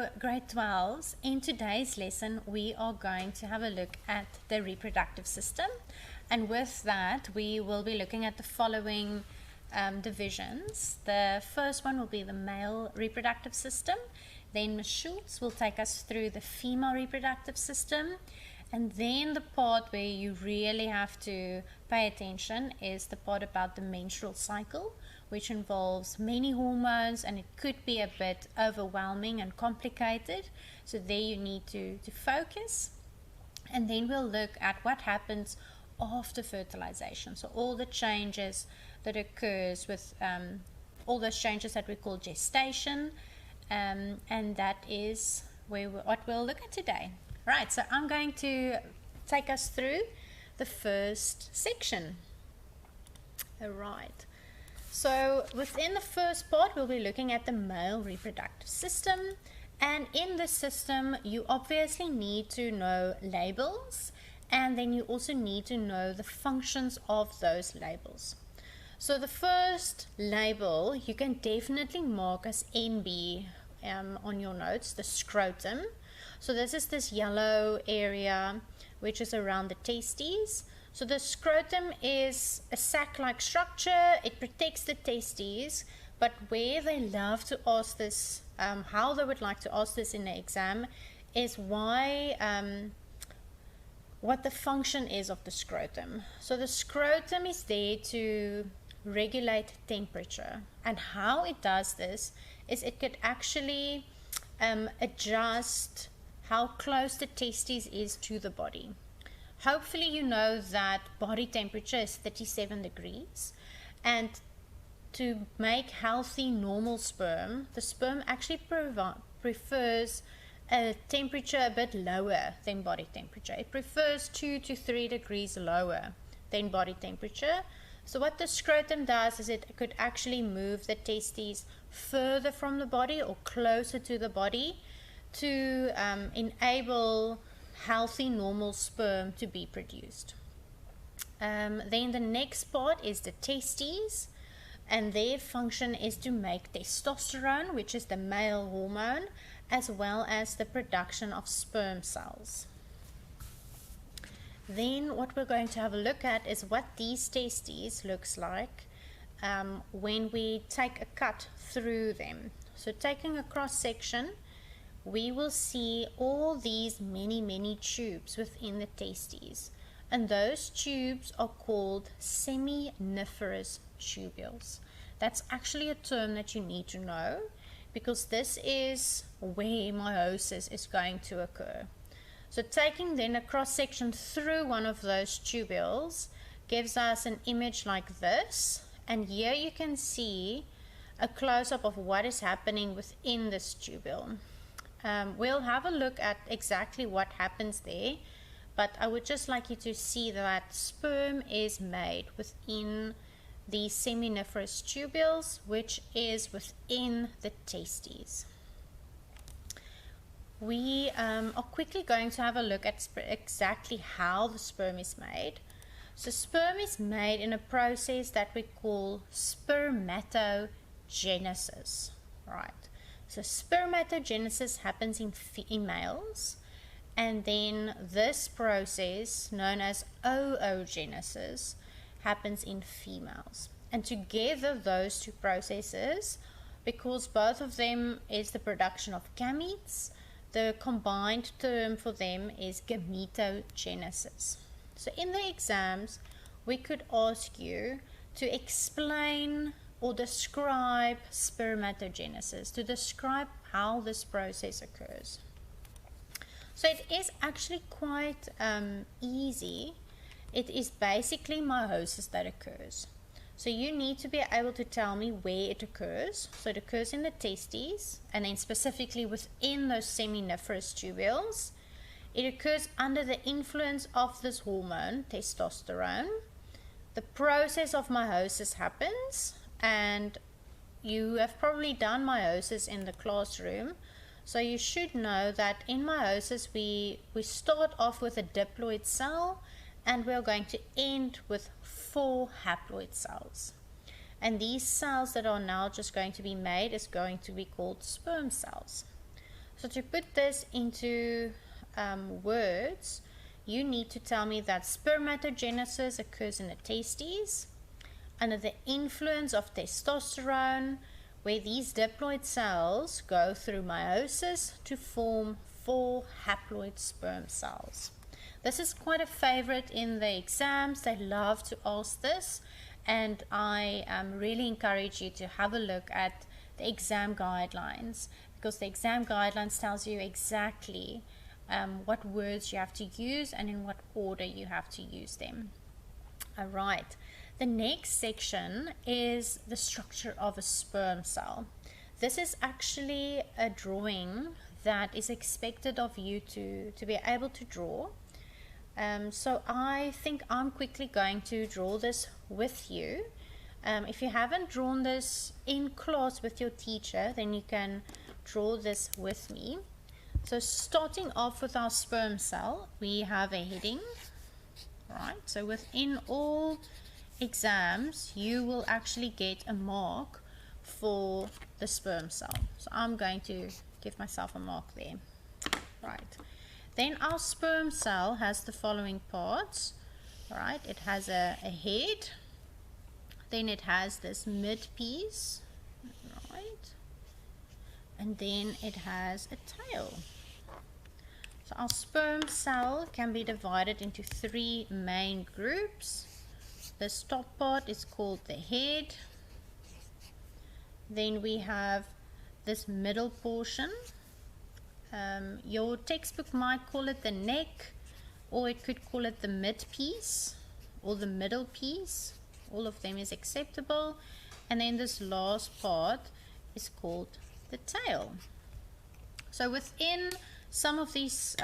So grade 12s, in today's lesson we are going to have a look at the reproductive system, and with that we will be looking at the following divisions. The first one will be the male reproductive system, then Ms. Schultz will take us through the female reproductive system, and then the part where you really have to pay attention is the part about the menstrual cycle, which involves many hormones and it could be a bit overwhelming and complicated. So there you need to focus. And then we'll look at what happens after fertilization. So all the changes that occurs with all those changes that we call gestation. And that is what we'll look at today. Right, so I'm going to take us through the first section. All right. So within the first part, we'll be looking at the male reproductive system. And in this system, you obviously need to know labels, and then you also need to know the functions of those labels. So the first label, you can definitely mark as NB on your notes, the scrotum. So this is this yellow area which is around the testes. So the scrotum is a sac-like structure. It protects the testes, but where they love to ask this, how they would like to ask this in the exam, is why, what the function is of the scrotum. So the scrotum is there to regulate temperature, and how it does this is it could actually adjust how close the testes is to the body. Hopefully you know that body temperature is 37 degrees, and to make healthy normal sperm, the sperm actually prefers a temperature a bit lower than body temperature. It prefers 2 to 3 degrees lower than body temperature. So what the scrotum does is it could actually move the testes further from the body or closer to the body to enable healthy normal sperm to be produced. Then the next part is the testes, and their function is to make testosterone, which is the male hormone, as well as the production of sperm cells. Then what we're going to have a look at is what these testes looks like when we take a cut through them. So taking a cross section, we will see all these many tubes within the testes, and those tubes are called seminiferous tubules. That's actually a term that you need to know, because this is where meiosis is going to occur. So taking then a cross section through one of those tubules gives us an image like this, and here you can see a close-up of what is happening within this tubule. We'll have a look at exactly what happens there, but I would just like you to see that sperm is made within the seminiferous tubules, which is within the testes. We are quickly going to have a look at exactly how the sperm is made. So sperm is made in a process that we call spermatogenesis, right? So spermatogenesis happens in males, and then this process, known as oogenesis, happens in females. And together those two processes, because both of them is the production of gametes, the combined term for them is gametogenesis. So in the exams, we could ask you to explain or describe spermatogenesis, to describe how this process occurs. So it is actually quite easy. It is basically meiosis that occurs. So you need to be able to tell me where it occurs. So it occurs in the testes, and then specifically within those seminiferous tubules. It occurs under the influence of this hormone, testosterone. The process of meiosis happens, and you have probably done meiosis in the classroom, so you should know that in meiosis we start off with a diploid cell, and we're going to end with 4 haploid cells. And these cells that are now just going to be made is going to be called sperm cells. So to put this into words, you need to tell me that spermatogenesis occurs in the testes under the influence of testosterone, where these diploid cells go through meiosis to form 4 haploid sperm cells. This is quite a favorite in the exams. They love to ask this, and I really encourage you to have a look at the exam guidelines, because the exam guidelines tells you exactly what words you have to use and in what order you have to use them. All right. The next section is the structure of a sperm cell. This is actually a drawing that is expected of you to be able to draw. So I think I'm quickly going to draw this with you. If you haven't drawn this in class with your teacher, then you can draw this with me. So starting off with our sperm cell, we have a heading, right? So within all exams, you will actually get a mark for the sperm cell. So I'm going to give myself a mark there, right? Then our sperm cell has the following parts, right? It has a head, then it has this mid piece, right? And then it has a tail. So our sperm cell can be divided into 3 main groups. This top part is called the head. Then we have this middle portion. Your textbook might call it the neck, or it could call it the mid piece or the middle piece. All of them is acceptable. And then this last part is called the tail. So within some of these,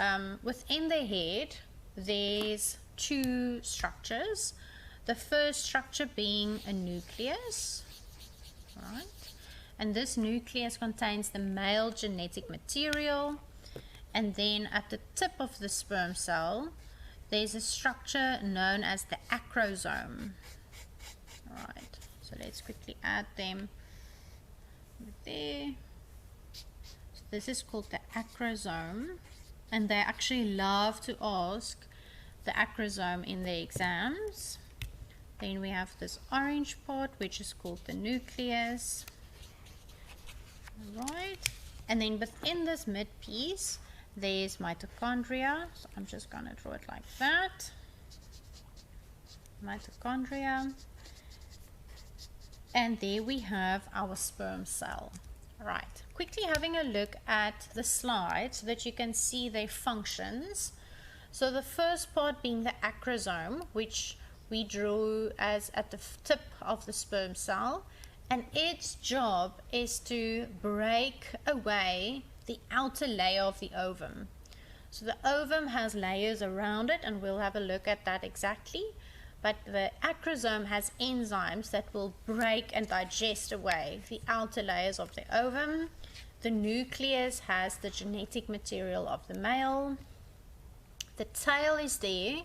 within the head, there's 2 structures. The first structure being a nucleus, right? And this nucleus contains the male genetic material. And then at the tip of the sperm cell, there's a structure known as the acrosome. All right, so let's quickly add them there. So this is called the acrosome, and they actually love to ask the acrosome in the exams. Then we have this orange part, which is called the nucleus. Right, and then within this mid piece, there's mitochondria. So I'm just going to draw it like that. Mitochondria. And there we have our sperm cell. Right, quickly having a look at the slide so that you can see their functions. So the first part being the acrosome, which we drew as at the tip of the sperm cell, and its job is to break away the outer layer of the ovum. So the ovum has layers around it, and we'll have a look at that exactly. But the acrosome has enzymes that will break and digest away the outer layers of the ovum. The nucleus has the genetic material of the male. The tail is there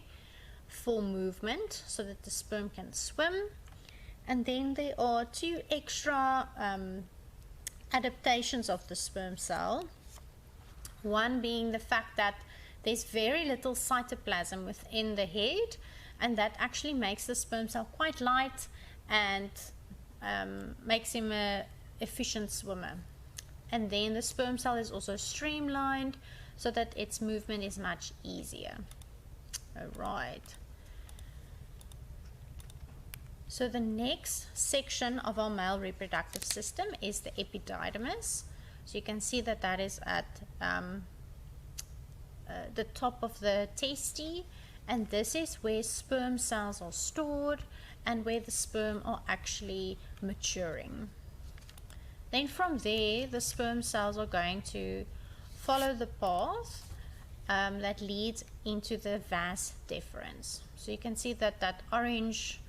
for movement so that the sperm can swim. And then there are 2 extra adaptations of the sperm cell. One being the fact that there's very little cytoplasm within the head, and that actually makes the sperm cell quite light and makes him an efficient swimmer. And then the sperm cell is also streamlined so that its movement is much easier. All right. So the next section of our male reproductive system is the epididymis. So you can see that that is at the top of the testes, and this is where sperm cells are stored and where the sperm are actually maturing. Then from there, the sperm cells are going to follow the path that leads into the vas deferens. So you can see that that orange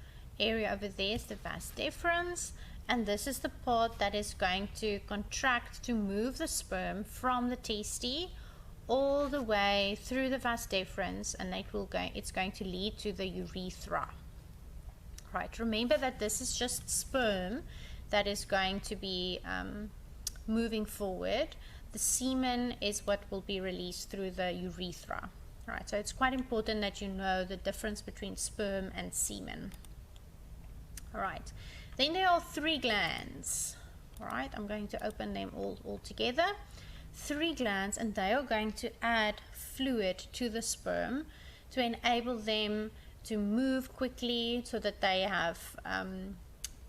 area over there is the vas deferens, and this is the part that is going to contract to move the sperm from the testes all the way through the vas deferens, and it's going to lead to the urethra. Right, remember that this is just sperm that is going to be moving forward. the semen is what will be released through the urethra. Right, so it's quite important that you know the difference between sperm and semen. All right, then there are 3 glands. All right, I'm going to open them all together. 3 glands, and they are going to add fluid to the sperm to enable them to move quickly, so that they have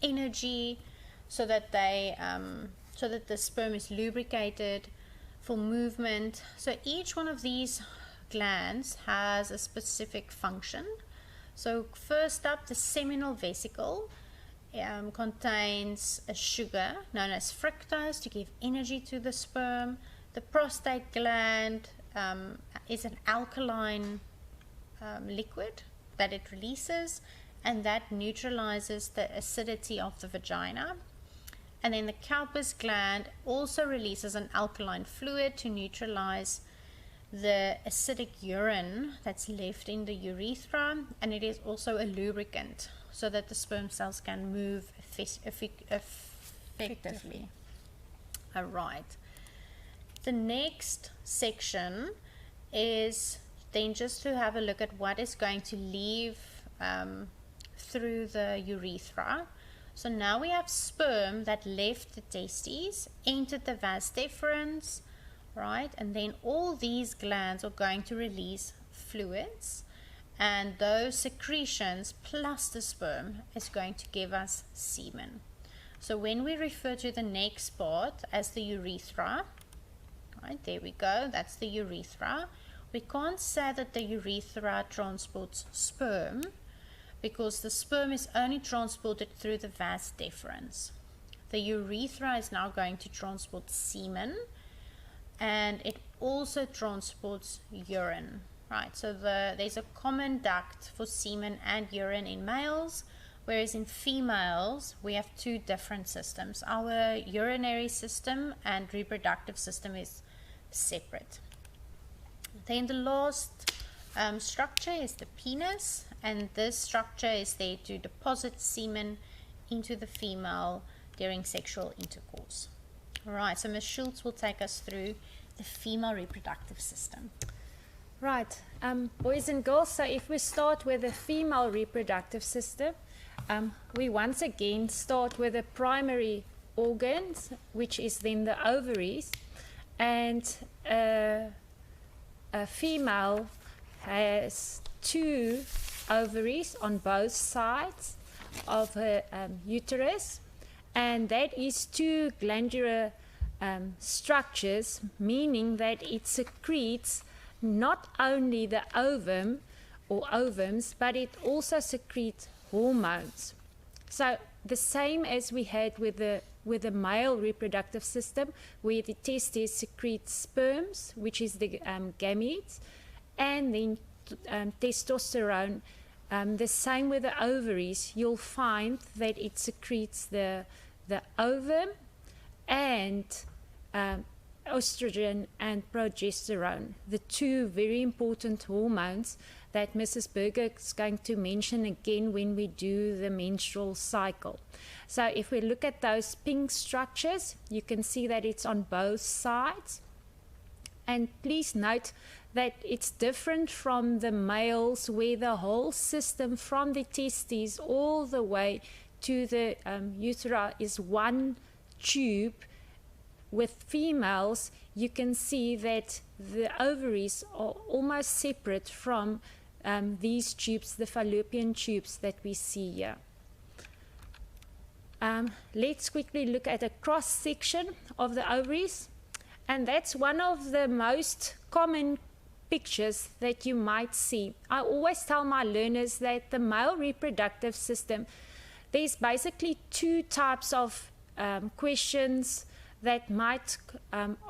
energy, so that the sperm is lubricated for movement. So each one of these glands has a specific function. So first up, the seminal vesicle contains a sugar known as fructose to give energy to the sperm. The prostate gland is an alkaline liquid that it releases, and that neutralizes the acidity of the vagina. And then the Cowper's gland also releases an alkaline fluid to neutralize the acidic urine that's left in the urethra, and it is also a lubricant so that the sperm cells can move effectively. All right. The next section is then just to have a look at what is going to leave through the urethra. So now we have sperm that left the testes, entered the vas deferens, right? And then all these glands are going to release fluids, and those secretions plus the sperm is going to give us semen. So when we refer to the next part as the urethra, right, there we go, that's the urethra. We can't say that the urethra transports sperm, because the sperm is only transported through the vas deferens. The urethra is now going to transport semen, and it also transports urine, right? So there's a common duct for semen and urine in males, whereas in females we have 2 different systems. Our urinary system and reproductive system is separate. Then the last structure is the penis, and this structure is there to deposit semen into the female during sexual intercourse. Alright, so Ms. Schultz will take us through the female reproductive system. Right, boys and girls, so if we start with the female reproductive system, we once again start with the primary organs, which is then the ovaries, and a female has 2 ovaries on both sides of her uterus, and that is 2 glandular structures, meaning that it secretes not only the ovum or ovums, but it also secretes hormones. So the same as we had with the male reproductive system, where the testes secrete sperms, which is the gametes, and then testosterone. The same with the ovaries. You'll find that it secretes the ovum and oestrogen and progesterone, the 2 very important hormones that Mrs. Berger is going to mention again when we do the menstrual cycle. So if we look at those pink structures, you can see that it's on both sides. And please note that it's different from the males, where the whole system from the testes all the way to the utera is one tube. With females, you can see that the ovaries are almost separate from these tubes, the fallopian tubes that we see here. Let's quickly look at a cross section of the ovaries, and that's one of the most common pictures that you might see. I always tell my learners that the male reproductive system, there's basically 2 types of questions that might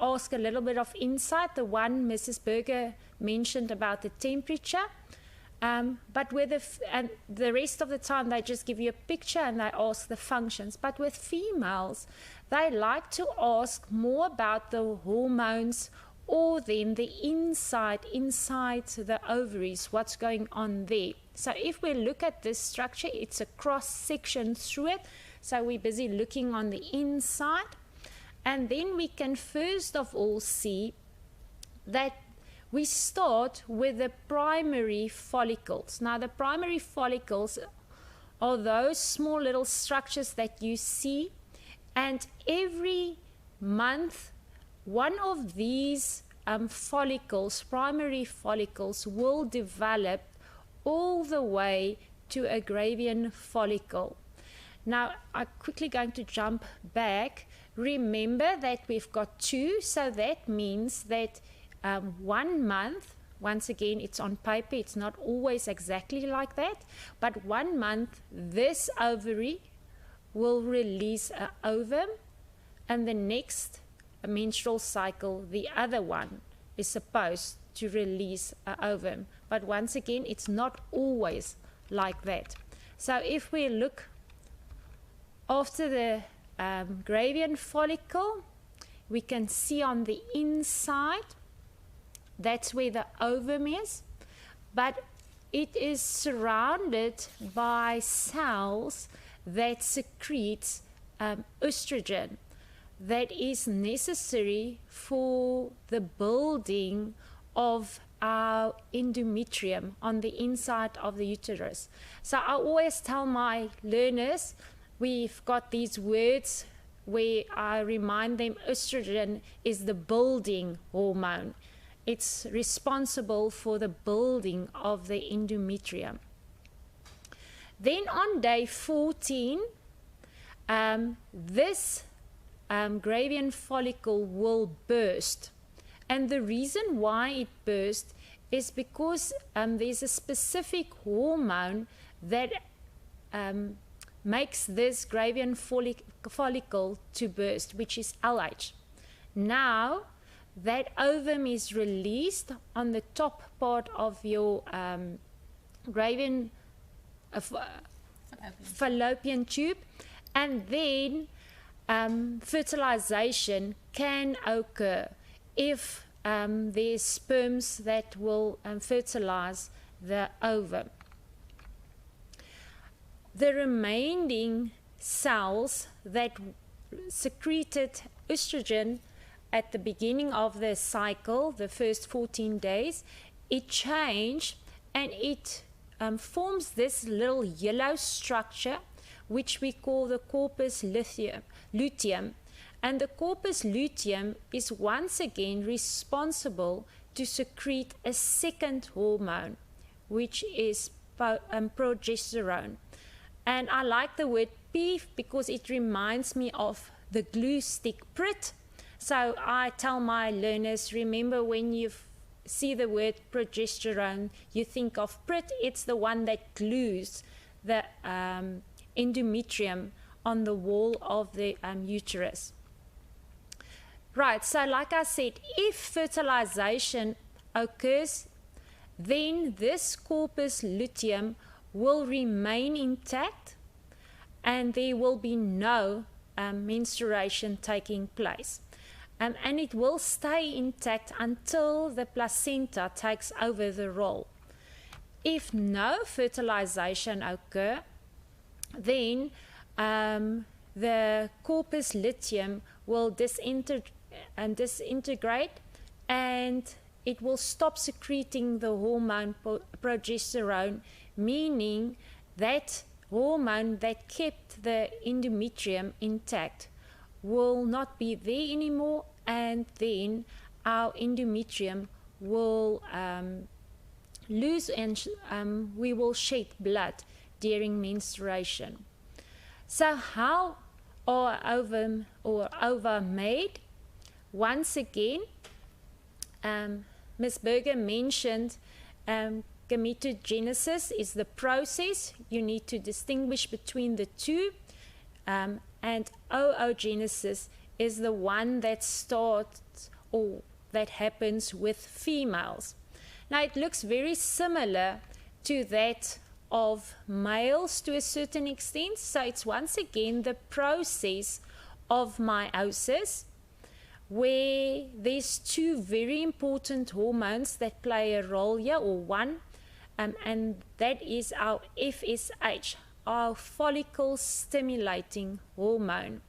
ask a little bit of insight. The one Mrs. Berger mentioned about the temperature, but with the rest of the time they just give you a picture and they ask the functions. But with females, they like to ask more about the hormones, or then the inside the ovaries, what's going on there. So if we look at this structure, it's a cross section through it, so we're busy looking on the inside. And then we can first of all see that we start with the primary follicles. Now, the primary follicles are those small little structures that you see, and every month one of these follicles, primary follicles, will develop all the way to a Gravian follicle. Now, I'm quickly going to jump back. Remember that we've got two, so that means that 1 month, once again, it's on paper, it's not always exactly like that, but 1 month, this ovary will release an ovum, and the next menstrual cycle, the other one is supposed to release an ovum. But once again, it's not always like that. So if we look after the Gravian follicle, we can see on the inside, that's where the ovum is, but it is surrounded by cells that secrete oestrogen that is necessary for the building of our endometrium on the inside of the uterus. So I always tell my learners, we've got these words where I remind them oestrogen is the building hormone. It's responsible for the building of the endometrium. Then on day 14, this Gravian follicle will burst. And the reason why it bursts is because there's a specific hormone that makes this Gravian follicle to burst, which is LH. Now, that ovum is released on the top part of your Gravian fallopian tube, and then fertilization can occur if there's sperms that will fertilize the ovum. The remaining cells that secreted estrogen at the beginning of the cycle, the first 14 days, it changed and it forms this little yellow structure which we call the corpus luteum. And the corpus luteum is once again responsible to secrete a second hormone, which is progesterone. And I like the word P because it reminds me of the glue stick Prit. So I tell my learners, remember when you see the word progesterone, you think of Prit. It's the one that glues the endometrium on the wall of the uterus. Right, so like I said, if fertilization occurs, then this corpus luteum will remain intact and there will be no menstruation taking place. And it will stay intact until the placenta takes over the role. If no fertilization occurs, then the corpus luteum will disintegrate and it will stop secreting the hormone progesterone, meaning that hormone that kept the endometrium intact will not be there anymore, and then our endometrium will lose and we will shed blood during menstruation. So how are ovum or ova made? Once again, Ms. Berger mentioned gametogenesis is the process. You need to distinguish between the two. And oogenesis is the one that starts or that happens with females. Now it looks very similar to that of males to a certain extent. So it's once again the process of meiosis, where there's two very important hormones that play a role here, or one, and that is our FSH, our follicle stimulating hormone.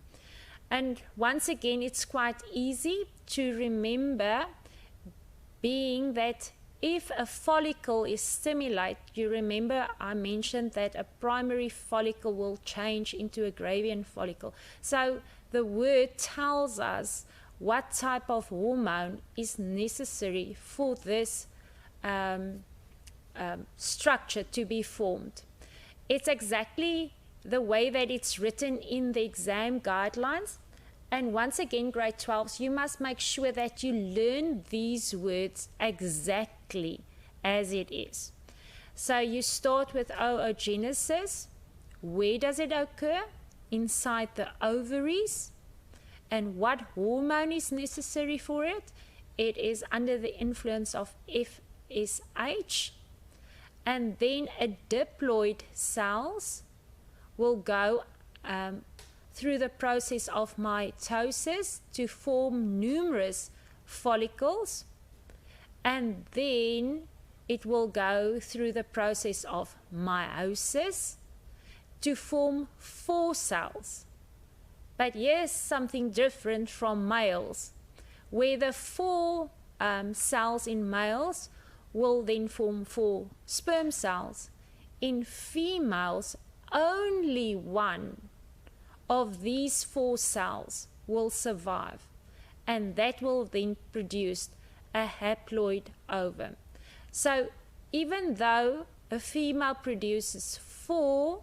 And once again, it's quite easy to remember, being that if a follicle is stimulated, you remember I mentioned that a primary follicle will change into a Gravian follicle. So the word tells us what type of hormone is necessary for this structure to be formed. It's exactly the way that it's written in the exam guidelines. And once again, grade 12s, you must make sure that you learn these words exactly as it is. So you start with oogenesis. Where does it occur? Inside the ovaries. And what hormone is necessary for it? It is under the influence of FSH. And then a diploid cells will go through the process of mitosis to form numerous follicles, and then it will go through the process of meiosis to form 4 cells. But here's something different from males, where the 4 cells in males will then form 4 sperm cells. In females, only 1 of these 4 cells will survive, and that will then produce a haploid ovum. So even though a female produces 4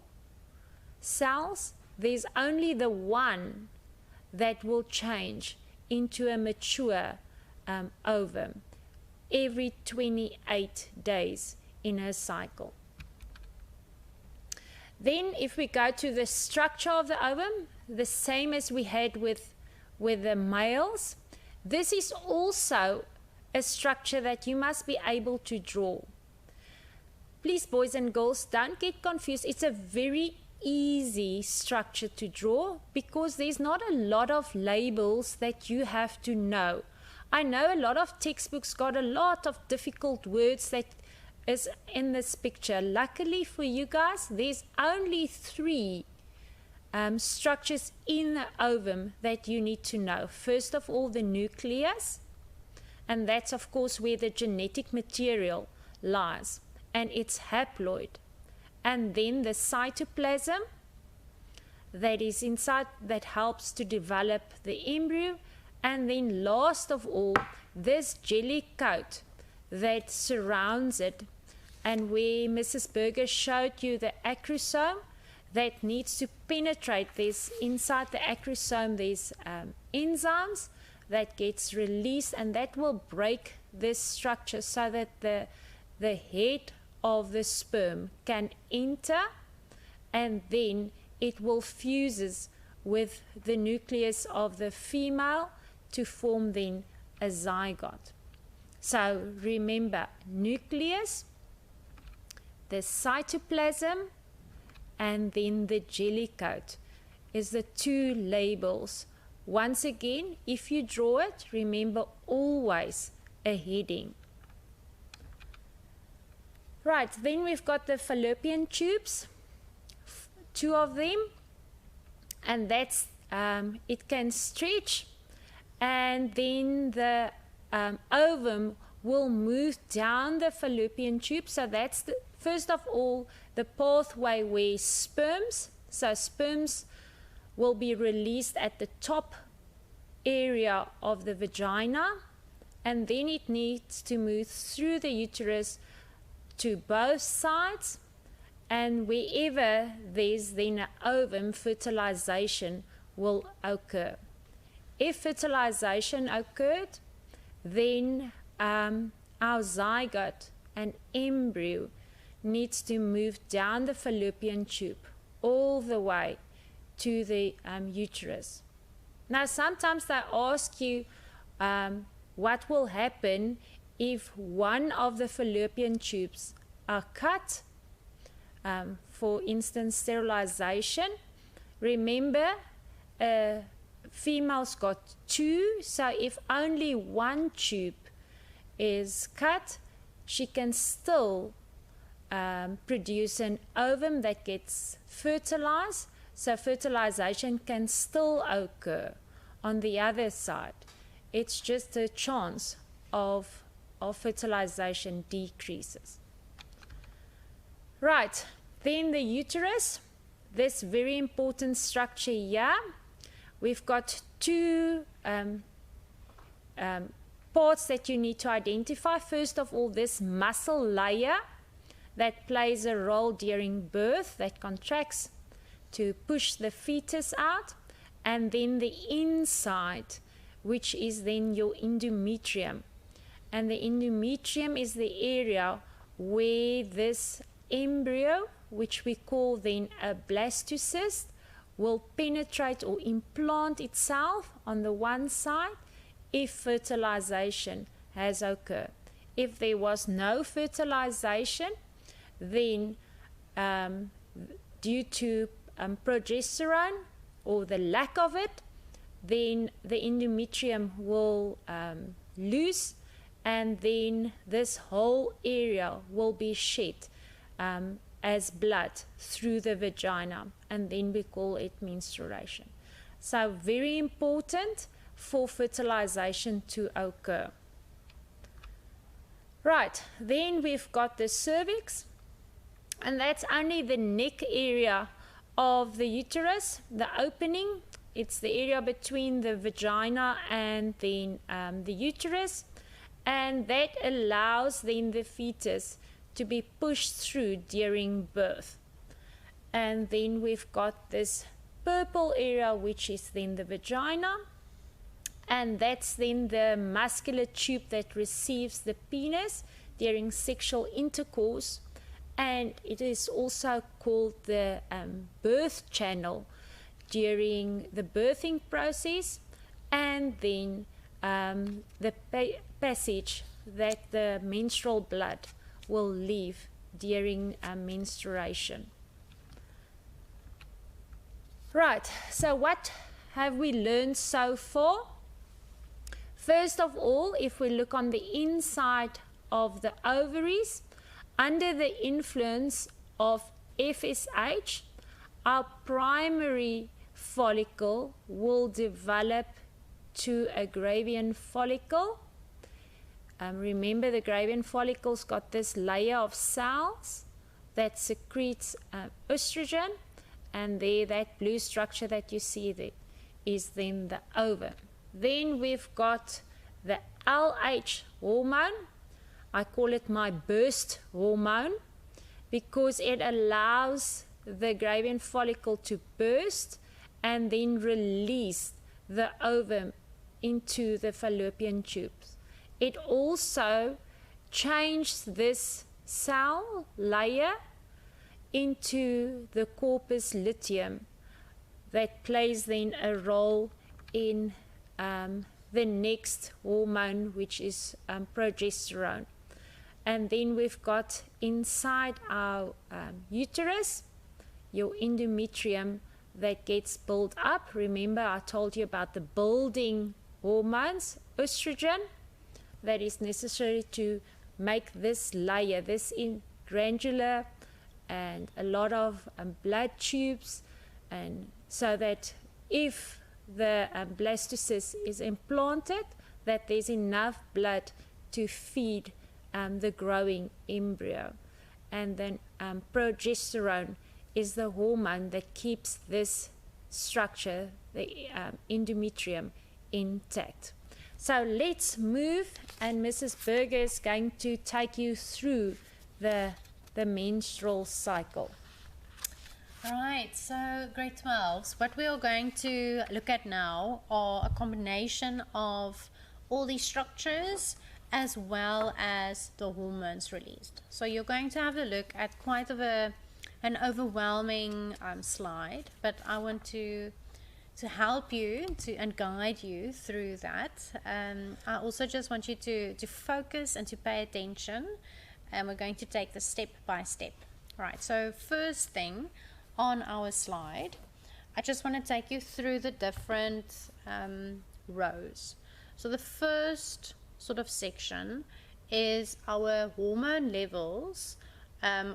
cells, there's only the 1 that will change into a mature ovum every 28 days in her cycle. Then if we go to the structure of the ovum, the same as we had with the males, this is also a structure that you must be able to draw. Please, boys and girls, don't get confused. It's a very easy structure to draw because there's not a lot of labels that you have to know. I know a lot of textbooks got a lot of difficult words that is in this picture. Luckily for you guys, there's only 3 structures in the ovum that you need to know. First of all, the nucleus, and that's of course where the genetic material lies, and it's haploid. And then the cytoplasm that is inside, that helps to develop the embryo, and then last of all, this jelly coat that surrounds it, and where Mrs. Berger showed you the acrosome that needs to penetrate this. Inside the acrosome, there's enzymes that gets released, and that will break this structure so that the head of the sperm can enter, and then it will fuses with the nucleus of the female to form then a zygote. So remember, nucleus, the cytoplasm, and then the jelly coat is the 2 labels. Once again, if you draw it, remember always a heading. Right, then we've got the fallopian tubes, 2 of them, and that's it can stretch, and then the ovum will move down the fallopian tube. So that's the first of all the pathway where sperms will be released at the top area of the vagina, and then it needs to move through the uterus to both sides, and wherever there's then an ovum, fertilization will occur. If fertilization occurred, then our zygote and embryo needs to move down the fallopian tube all the way to the uterus. Now sometimes they ask you what will happen if one of the fallopian tubes are cut, for instance sterilization. Remember, females got 2, so if only 1 tube is cut, she can still produce an ovum that gets fertilized. So fertilization can still occur on the other side. It's just a chance of fertilization decreases. Right, then the uterus, this very important structure here. We've got two parts that you need to identify. First of all, this muscle layer that plays a role during birth, that contracts to push the fetus out, and then the inside, which is then your endometrium. And the endometrium is the area where this embryo, which we call then a blastocyst, will penetrate or implant itself on the one side if fertilization has occurred. If there was no fertilization, then due to progesterone or the lack of it, then the endometrium will loose, and then this whole area will be shed as blood through the vagina, and then we call it menstruation. So very important for fertilization to occur. Right, then we've got the cervix, and that's only the neck area of the uterus, the opening. It's the area between the vagina and then the uterus, and that allows then the fetus to be pushed through during birth. And then we've got this purple area, which is then the vagina, and that's then the muscular tube that receives the penis during sexual intercourse, and it is also called the birth channel during the birthing process, and then the passage that the menstrual blood will leave during menstruation. Right, so what have we learned so far? First of all, if we look on the inside of the ovaries, under the influence of FSH, our primary follicle will develop to a Gravian follicle. Remember, the Gravian follicle's got this layer of cells that secretes oestrogen, and there, that blue structure that you see there is then the ovum. Then we've got the LH hormone. I call it my burst hormone because it allows the Gravian follicle to burst and then release the ovum into the fallopian tubes. It also changed this cell layer into the corpus luteum that plays then a role in the next hormone, which is progesterone. And then we've got inside our uterus, your endometrium that gets built up. Remember, I told you about the building hormones, oestrogen, that is necessary to make this layer, this granular, and a lot of blood tubes, and so that if the blastocyst is implanted, that there's enough blood to feed the growing embryo. And then progesterone is the hormone that keeps this structure, the endometrium, intact. So let's move, and Mrs. Berger is going to take you through the menstrual cycle. All right, so grade 12s, what we are going to look at now are a combination of all these structures as well as the hormones released. So you're going to have a look at quite of an overwhelming slide, but I want to help you and guide you through that. I also just want you to focus and to pay attention, and we're going to take this step by step. All right, so first thing on our slide, I just want to take you through the different rows. So the first sort of section is our hormone levels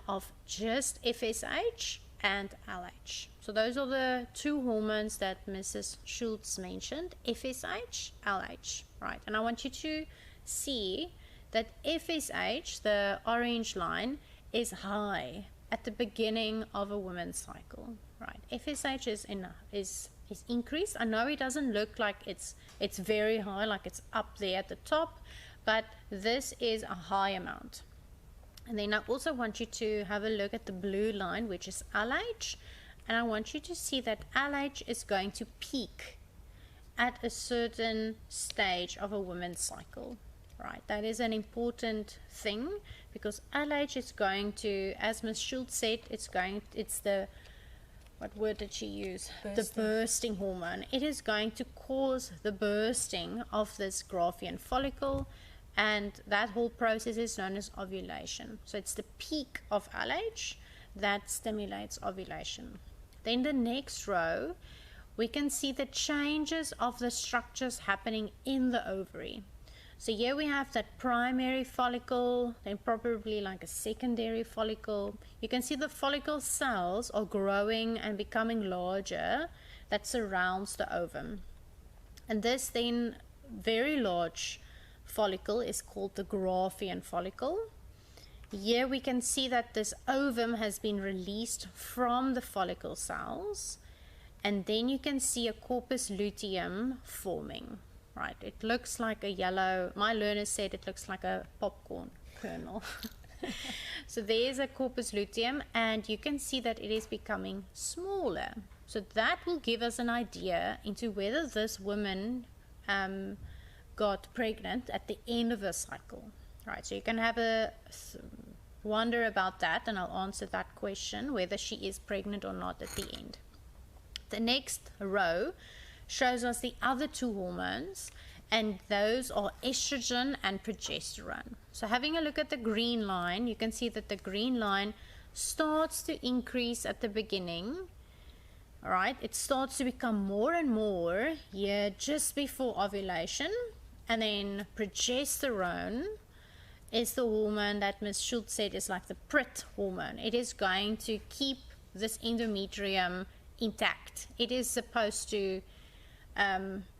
of just FSH and LH. So those are the two hormones that Mrs. Schultz mentioned, FSH, LH, right? And I want you to see that FSH, the orange line, is high at the beginning of a woman's cycle, right? FSH is increased. I know it doesn't look like it's very high, like it's up there at the top, but this is a high amount. And then I also want you to have a look at the blue line, which is LH, and I want you to see that LH is going to peak at a certain stage of a woman's cycle, right? That is an important thing, because LH is going to, as Ms. Schultz said, it's the, what word did she use? The bursting hormone. It is going to cause the bursting of this Graafian follicle, and that whole process is known as ovulation. So it's the peak of LH that stimulates ovulation. Then the next row, we can see the changes of the structures happening in the ovary. So here we have that primary follicle, then probably like a secondary follicle. You can see the follicle cells are growing and becoming larger that surrounds the ovum. And this then very large follicle is called the Graafian follicle. Here we can see that this ovum has been released from the follicle cells, and then you can see a corpus luteum forming, right? It looks like a yellow, my learners said it looks like a popcorn kernel. So there's a corpus luteum, and you can see that it is becoming smaller. So that will give us an idea into whether this woman got pregnant at the end of her cycle, right? So you can have a wonder about that, and I'll answer that question, whether she is pregnant or not at the end. The next row shows us the other two hormones, and those are estrogen and progesterone. So having a look at the green line, you can see that the green line starts to increase at the beginning. All right, it starts to become more and more here just before ovulation. And then progesterone is the hormone that Ms. Schultz said is like the PRIT hormone. It is going to keep this endometrium intact. It is supposed to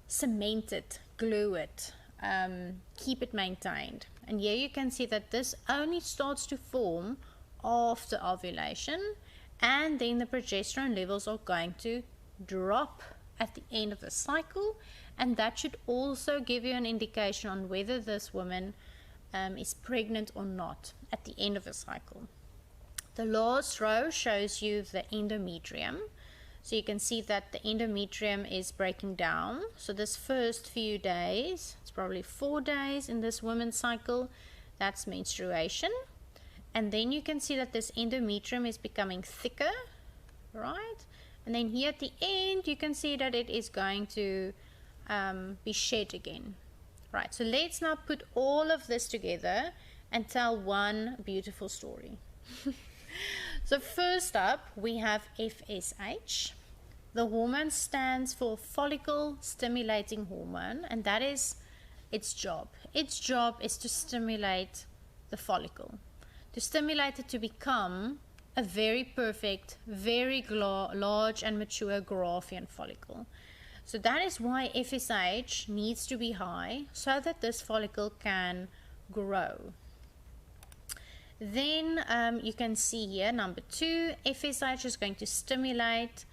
cement it, glue it, keep it maintained. And here you can see that this only starts to form after ovulation, and then the progesterone levels are going to drop at the end of the cycle. And that should also give you an indication on whether this woman is pregnant or not at the end of the cycle. The last row shows you the endometrium. So you can see that the endometrium is breaking down. So this first few days, it's probably 4 days in this woman's cycle, that's menstruation. And then you can see that this endometrium is becoming thicker, right? And then here at the end, you can see that it is going to be shed again, right? So let's now put all of this together and tell one beautiful story. So first up, we have FSH. The hormone stands for follicle stimulating hormone, and that is its job. Its job is to stimulate the follicle, to stimulate it to become a very perfect, very large and mature Graafian follicle. So that is why FSH needs to be high, so that this follicle can grow. Then you can see here, number 2, FSH is going to stimulate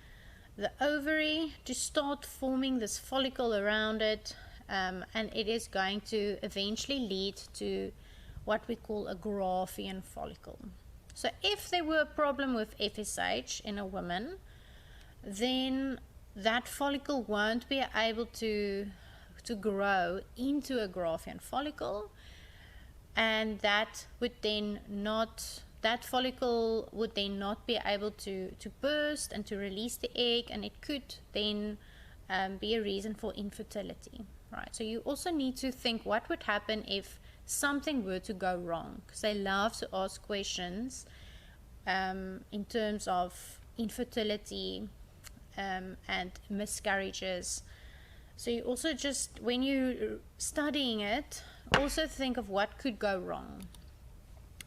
the ovary to start forming this follicle around it, and it is going to eventually lead to what we call a Graafian follicle. So if there were a problem with FSH in a woman, then that follicle won't be able to grow into a Graafian follicle, and that follicle would then not be able to burst and to release the egg, and it could then be a reason for infertility, right? So you also need to think what would happen if something were to go wrong, because they love to ask questions in terms of infertility and miscarriages. So you also just, when you're studying it, also think of what could go wrong.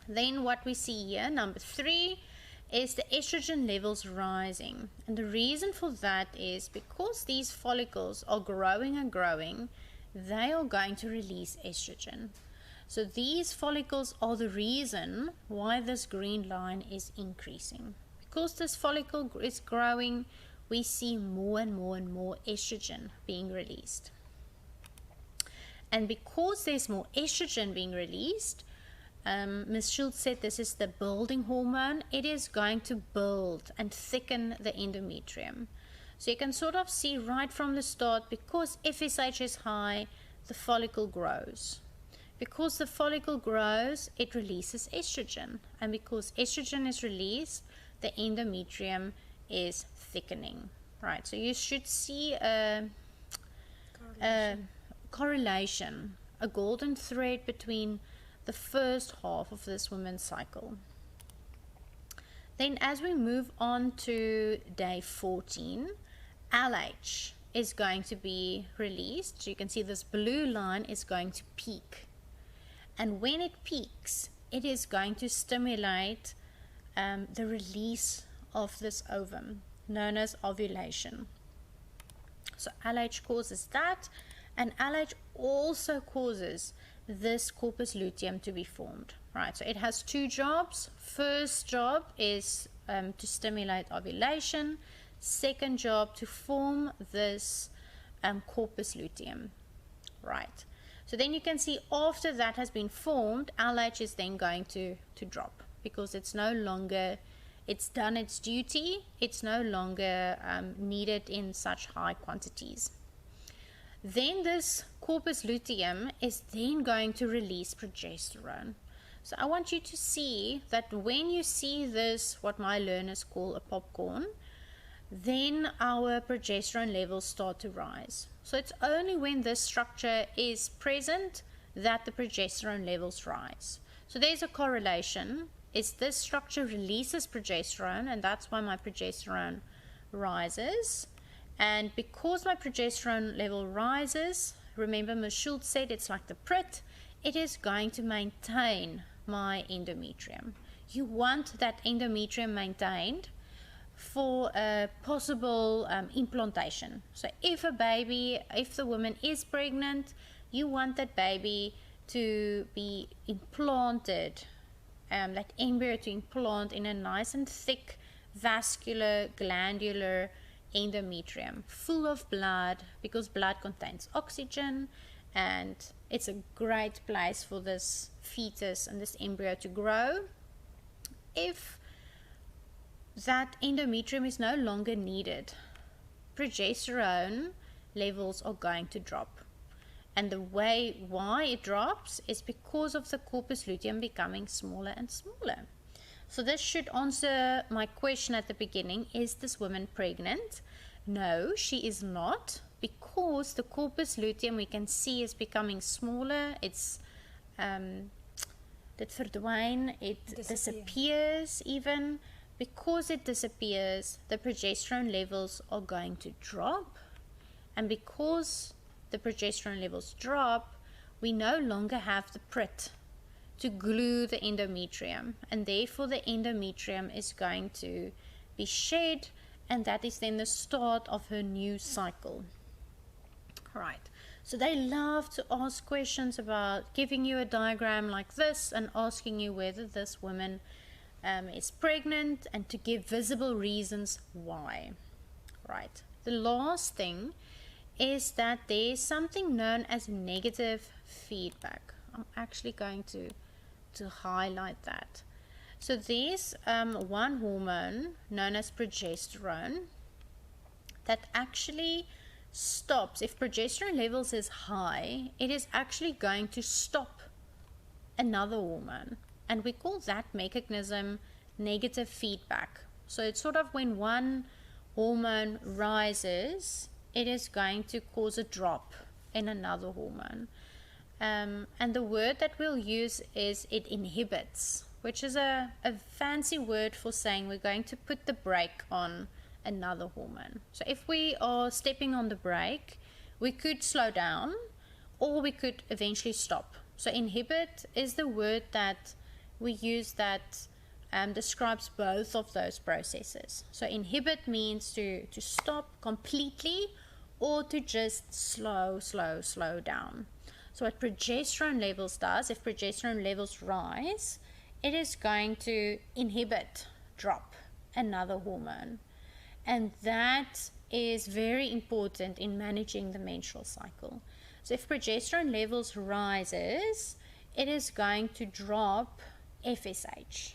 Then what we see here, number 3, is the estrogen levels rising. And the reason for that is because these follicles are growing and growing, they are going to release estrogen. So these follicles are the reason why this green line is increasing. Because this follicle is growing, we see more and more and more estrogen being released. And because there's more estrogen being released, Ms. Schultz said this is the building hormone. It is going to build and thicken the endometrium. So you can sort of see right from the start, because FSH is high, the follicle grows. Because the follicle grows, it releases estrogen. And because estrogen is released, the endometrium is thickening. Right, so you should see a correlation, a golden thread between the first half of this woman's cycle. Then as we move on to day 14, LH is going to be released. So you can see this blue line is going to peak. And when it peaks, it is going to stimulate the release of this ovum, known as ovulation. So LH causes that, and LH also causes this corpus luteum to be formed, right? So it has two jobs. First job is to stimulate ovulation. Second job, to form this corpus luteum, right? So then you can see after that has been formed, LH is then going to drop, because it's no longer, it's done its duty, it's no longer needed in such high quantities. Then this corpus luteum is then going to release progesterone. So I want you to see that when you see this, what my learners call a popcorn, then our progesterone levels start to rise. So it's only when this structure is present that the progesterone levels rise. So there's a correlation. Is this structure releases progesterone, and that's why my progesterone rises. And because my progesterone level rises, remember Ms. Schultz said it's like the Prit, it is going to maintain my endometrium. You want that endometrium maintained for a possible implantation. So if the woman is pregnant, you want that baby to be implanted, that embryo to implant in a nice and thick vascular glandular endometrium full of blood, because blood contains oxygen, and it's a great place for this fetus and this embryo to grow. If that endometrium is no longer needed, progesterone levels are going to drop. And the way why it drops is because of the corpus luteum becoming smaller and smaller. So this should answer my question at the beginning, is this woman pregnant? No, she is not, because the corpus luteum we can see is becoming smaller. It's dit verdwyn, it disappears even. Because it disappears, the progesterone levels are going to drop, and because the progesterone levels drop, we no longer have the Prit to glue the endometrium, and therefore the endometrium is going to be shed, and that is then the start of her new cycle. Right, so they love to ask questions about giving you a diagram like this and asking you whether this woman is pregnant, and to give visible reasons why. Right, the last thing is that there's something known as negative feedback. I'm actually going to highlight that. So there's one hormone known as progesterone that actually stops. If progesterone levels is high, it is actually going to stop another hormone, and we call that mechanism negative feedback. So it's sort of when one hormone rises, it is going to cause a drop in another hormone. And the word that we'll use is it inhibits, which is a fancy word for saying we're going to put the brake on another hormone. So if we are stepping on the brake, we could slow down, or we could eventually stop. So inhibit is the word that we use that describes both of those processes. So inhibit means to stop completely or to just slow down. So what progesterone levels does, if progesterone levels rise, it is going to inhibit, drop another hormone. And that is very important in managing the menstrual cycle. So if progesterone levels rises, it is going to drop FSH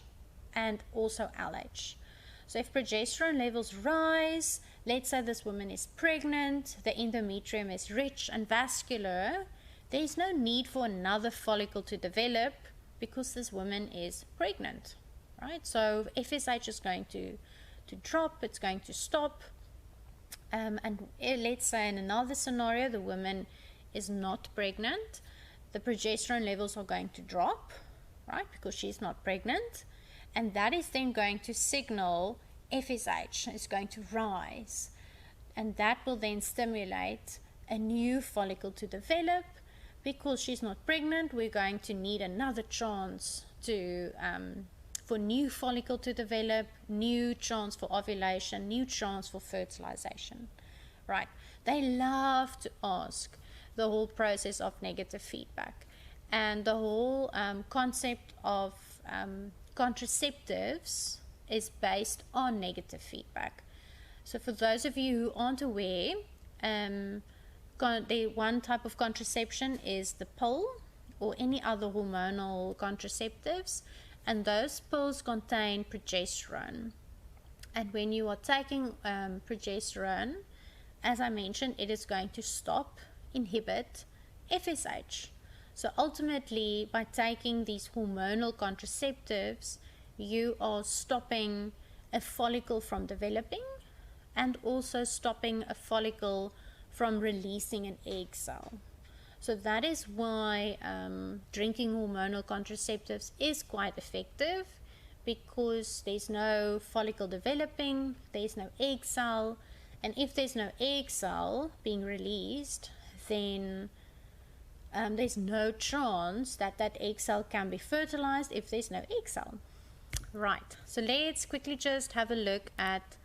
and also LH. So if progesterone levels rise, let's say this woman is pregnant, the endometrium is rich and vascular, there is no need for another follicle to develop because this woman is pregnant, right? So FSH is going to drop, it's going to stop. And let's say in another scenario, the woman is not pregnant, the progesterone levels are going to drop, right, because she's not pregnant, and that is then going to signal FSH is going to rise, and that will then stimulate a new follicle to develop. Because she's not pregnant, we're going to need another chance to for new follicle to develop, new chance for ovulation, new chance for fertilization, right? They love to ask the whole process of negative feedback, and the whole concept of contraceptives is based on negative feedback. So for those of you who aren't aware, the one type of contraception is the pill or any other hormonal contraceptives, and those pills contain progesterone. And when you are taking progesterone, as I mentioned, it is going to stop, inhibit FSH. So ultimately, by taking these hormonal contraceptives, you are stopping a follicle from developing and also stopping a follicle from releasing an egg cell. So that is why drinking hormonal contraceptives is quite effective, because there's no follicle developing, there's no egg cell, and if there's no egg cell being released, then there's no chance that that egg cell can be fertilized if there's no egg cell. Right, so let's quickly just have a look at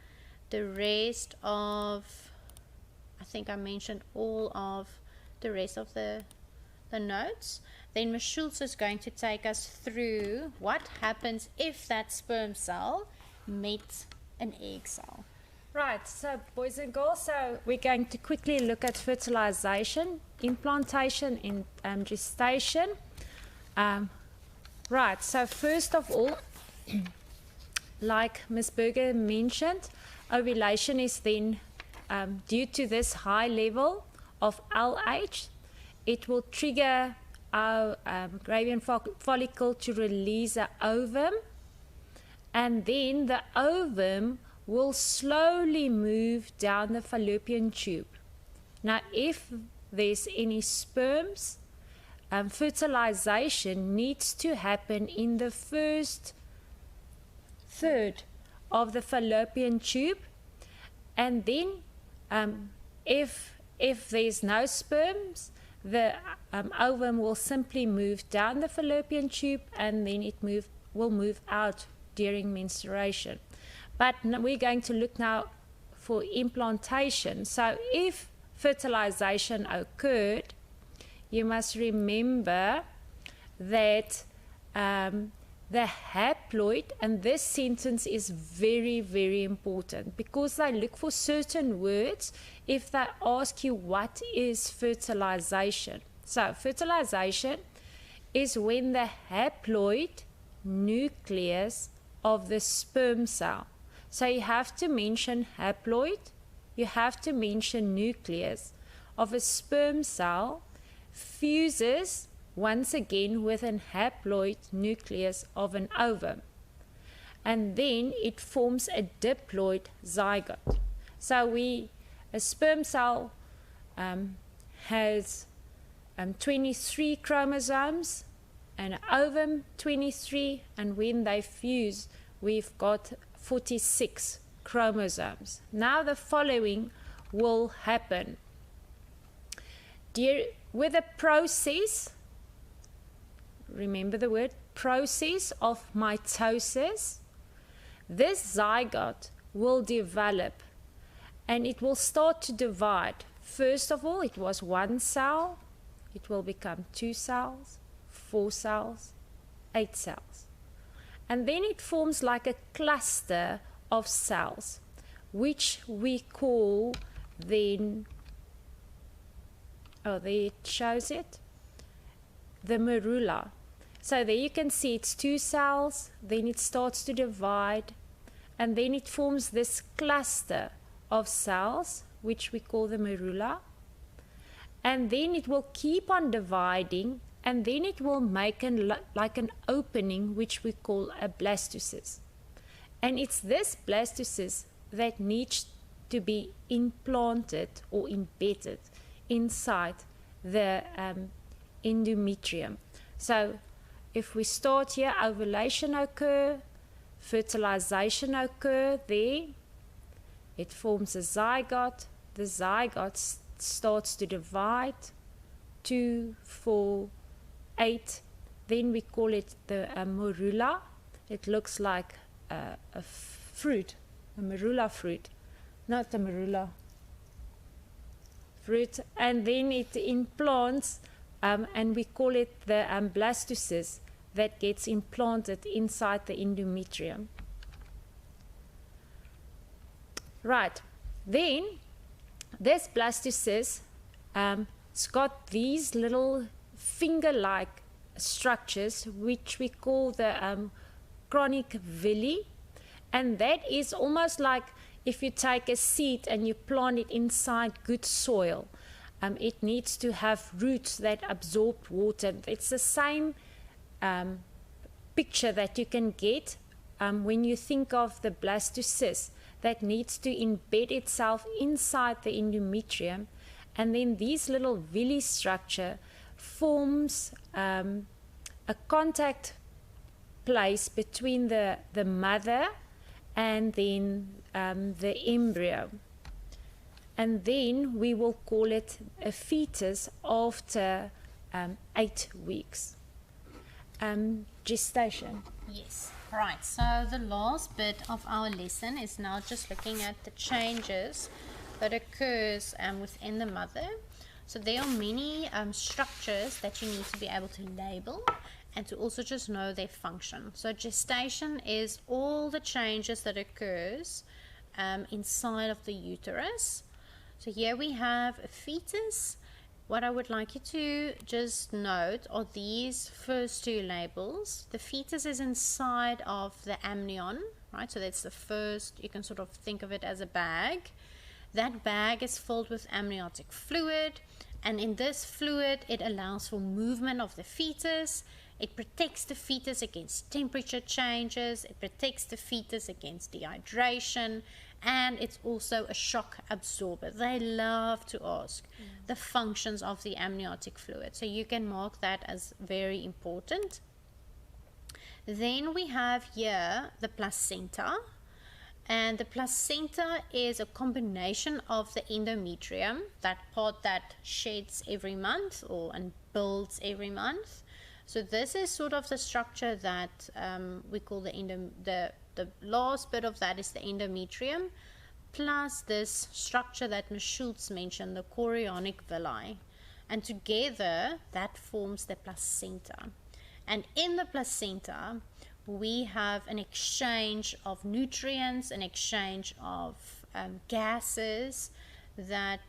the rest of, I think I mentioned all of the rest of the notes. Then Ms. Schultz is going to take us through what happens if that sperm cell meets an egg cell. Right, so boys and girls, so we're going to quickly look at fertilization, implantation, and gestation. Right, so first of all, like Ms. Berger mentioned, ovulation is then, due to this high level of LH, it will trigger our Gravian follicle to release an ovum, and then the ovum will slowly move down the fallopian tube. Now, if there's any sperms, fertilization needs to happen in the first third of the fallopian tube, and then if there's no sperms, the ovum will simply move down the fallopian tube, and then it will move out during menstruation. But we're going to look now for implantation. So if fertilization occurred, you must remember that the haploid, and this sentence is very, very important, because they look for certain words if they ask you what is fertilization. So fertilization is when the haploid nucleus of the sperm cell. So you have to mention haploid, you have to mention nucleus of a sperm cell fuses once again with an haploid nucleus of an ovum, and then it forms a diploid zygote. So a sperm cell has 23 chromosomes, and an ovum 23, and when they fuse, we've got 46 chromosomes. Now the following will happen. With a process, remember the word process of mitosis, this zygote will develop and it will start to divide. First of all, it was one cell, it will become 2 cells, 4 cells, 8 cells. And then it forms like a cluster of cells, which we call then, oh, there it shows it, the morula. So there you can see it's 2 cells, then it starts to divide, and then it forms this cluster of cells, which we call the morula. And then it will keep on dividing, and then it will make like an opening, which we call a blastocyst. And it's this blastocyst that needs to be implanted or embedded inside the endometrium. So if we start here, ovulation occur, fertilization occur there, it forms a zygote, the zygote starts to divide, 2, 4, 8, then we call it the morula. It looks like a fruit, a morula fruit, not the morula fruit, and then it implants, and we call it the blastocyst that gets implanted inside the endometrium. Right, then this blastocyst, it's got these little finger-like structures, which we call the chronic villi, and that is almost like if you take a seed and you plant it inside good soil. It needs to have roots that absorb water. It's the same picture that you can get when you think of the blastocyst that needs to embed itself inside the endometrium, and then these little villi structure forms a contact place between the mother and then the embryo. And then we will call it a fetus after 8 weeks. Gestation. Yes, right. So the last bit of our lesson is now just looking at the changes that occurs within the mother. So there are many structures that you need to be able to label and to also just know their function. So gestation is all the changes that occurs inside of the uterus. So here we have a fetus. What I would like you to just note are these first 2 labels. The fetus is inside of the amnion, right? So that's the first, you can sort of think of it as a bag. That bag is filled with amniotic fluid, and in this fluid it allows for movement of the fetus. It protects the fetus against temperature changes, it protects the fetus against dehydration, and it's also a shock absorber. They love to ask the functions of the amniotic fluid, so you can mark that as very important. Then we have here the placenta, and the placenta is a combination of the endometrium, that part that sheds every month and builds every month. So this is sort of the structure that we call the last bit of that is the endometrium, plus this structure that Ms. Schultz mentioned, the chorionic villi. And together that forms the placenta. And in the placenta, we have an exchange of nutrients, an exchange of gases that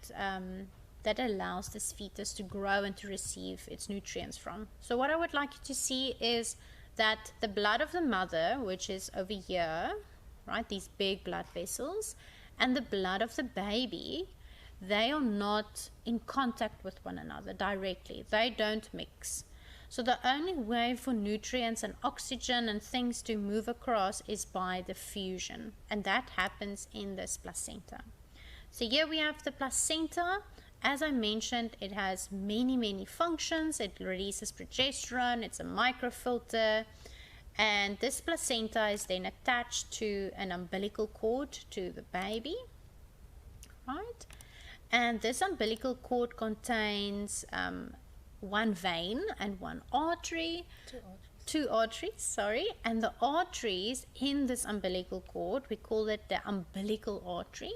allows this fetus to grow and to receive its nutrients from. So what I would like you to see is that the blood of the mother, which is over here, right, these big blood vessels, and the blood of the baby, they are not in contact with one another directly. They don't mix. So the only way for nutrients and oxygen and things to move across is by the fusion, and that happens in this placenta. So here we have the placenta. As I mentioned, it has many functions. It releases progesterone, it's a microfilter, and this placenta is then attached to an umbilical cord to the baby, right? And this umbilical cord contains one vein and one artery. 2 arteries, sorry, and the arteries in this umbilical cord, we call it the umbilical artery.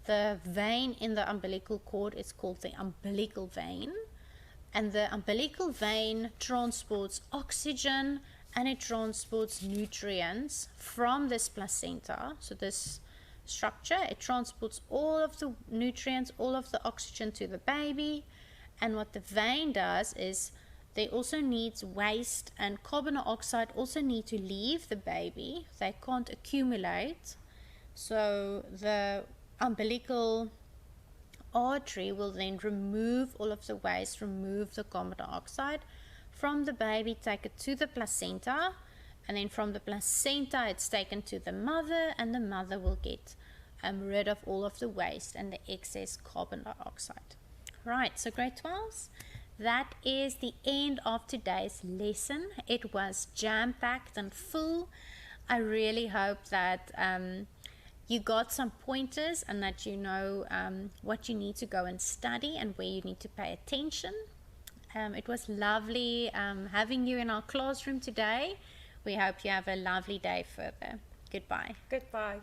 The vein in the umbilical cord is called the umbilical vein, and the umbilical vein transports oxygen and it transports nutrients from this placenta. So this structure, it transports all of the nutrients, all of the oxygen to the baby. And what the vein does is they also needs waste, and carbon dioxide also need to leave the baby. They can't accumulate. So the umbilical artery will then remove all of the waste, remove the carbon dioxide from the baby, take it to the placenta, and then from the placenta it's taken to the mother, and the mother will get rid of all of the waste and the excess carbon dioxide. Right, so grade 12s, that is the end of today's lesson. It was jam-packed and full. I really hope that you got some pointers and that you know what you need to go and study and where you need to pay attention. It was lovely having you in our classroom today. We hope you have a lovely day further. Goodbye. Goodbye.